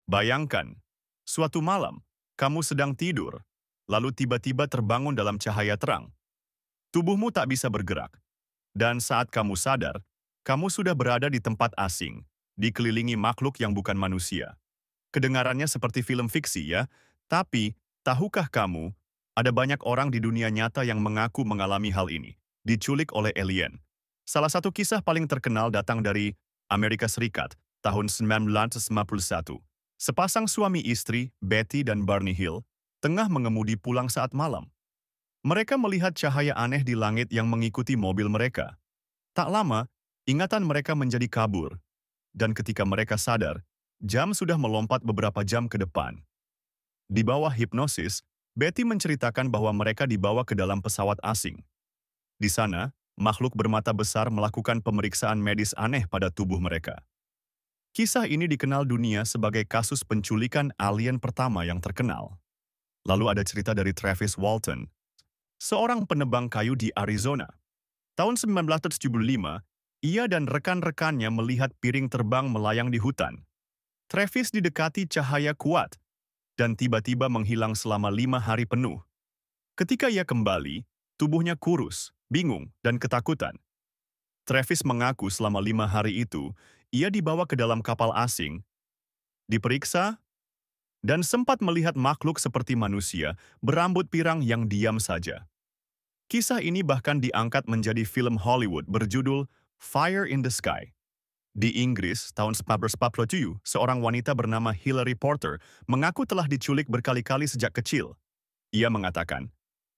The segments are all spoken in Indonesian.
Bayangkan, suatu malam, kamu sedang tidur, lalu tiba-tiba terbangun dalam cahaya terang. Tubuhmu tak bisa bergerak, dan saat kamu sadar, kamu sudah berada di tempat asing, dikelilingi makhluk yang bukan manusia. Kedengarannya seperti film fiksi ya, tapi tahukah kamu, ada banyak orang di dunia nyata yang mengaku mengalami hal ini, diculik oleh alien. Salah satu kisah paling terkenal datang dari Amerika Serikat, tahun 1951. Sepasang suami istri, Betty dan Barney Hill, tengah mengemudi pulang saat malam. Mereka melihat cahaya aneh di langit yang mengikuti mobil mereka. Tak lama, ingatan mereka menjadi kabur, dan ketika mereka sadar, jam sudah melompat beberapa jam ke depan. Di bawah hipnosis, Betty menceritakan bahwa mereka dibawa ke dalam pesawat asing. Di sana, makhluk bermata besar melakukan pemeriksaan medis aneh pada tubuh mereka. Kisah ini dikenal dunia sebagai kasus penculikan alien pertama yang terkenal. Lalu ada cerita dari Travis Walton, seorang penebang kayu di Arizona. Tahun 1975, ia dan rekan-rekannya melihat piring terbang melayang di hutan. Travis didekati cahaya kuat dan tiba-tiba menghilang selama 5 hari penuh. Ketika ia kembali, tubuhnya kurus, bingung, dan ketakutan. Travis mengaku selama 5 hari itu, ia dibawa ke dalam kapal asing, diperiksa, dan sempat melihat makhluk seperti manusia berambut pirang yang diam saja. Kisah ini bahkan diangkat menjadi film Hollywood berjudul Fire in the Sky. Di Inggris, tahun 1947, seorang wanita bernama Hilary Porter mengaku telah diculik berkali-kali sejak kecil. Ia mengatakan,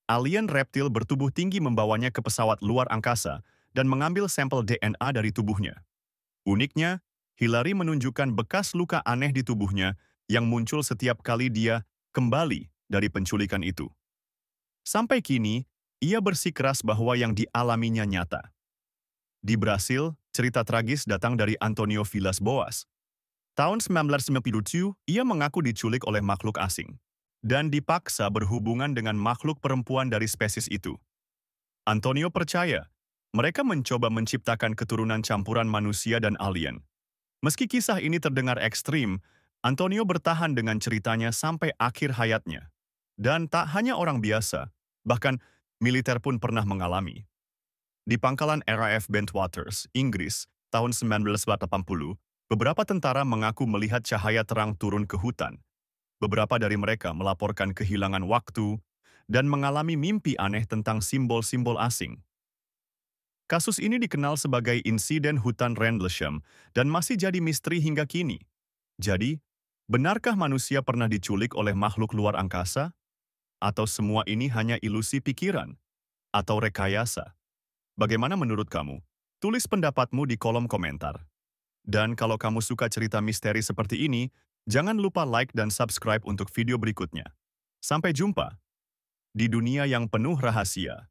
alien reptil bertubuh tinggi membawanya ke pesawat luar angkasa dan mengambil sampel DNA dari tubuhnya. Uniknya, Hilary menunjukkan bekas luka aneh di tubuhnya yang muncul setiap kali dia kembali dari penculikan itu. Sampai kini, ia bersikeras bahwa yang dialaminya nyata. Di Brasil, cerita tragis datang dari Antonio Villas-Boas. Tahun 1997, ia mengaku diculik oleh makhluk asing dan dipaksa berhubungan dengan makhluk perempuan dari spesies itu. Antonio percaya, mereka mencoba menciptakan keturunan campuran manusia dan alien. Meski kisah ini terdengar ekstrim, Antonio bertahan dengan ceritanya sampai akhir hayatnya. Dan tak hanya orang biasa, bahkan militer pun pernah mengalami. Di pangkalan RAF Bentwaters, Inggris, tahun 1980, beberapa tentara mengaku melihat cahaya terang turun ke hutan. Beberapa dari mereka melaporkan kehilangan waktu dan mengalami mimpi aneh tentang simbol-simbol asing. Kasus ini dikenal sebagai insiden hutan Rendlesham dan masih jadi misteri hingga kini. Jadi, benarkah manusia pernah diculik oleh makhluk luar angkasa? Atau semua ini hanya ilusi pikiran? Atau rekayasa? Bagaimana menurut kamu? Tulis pendapatmu di kolom komentar. Dan kalau kamu suka cerita misteri seperti ini, jangan lupa like dan subscribe untuk video berikutnya. Sampai jumpa di dunia yang penuh rahasia.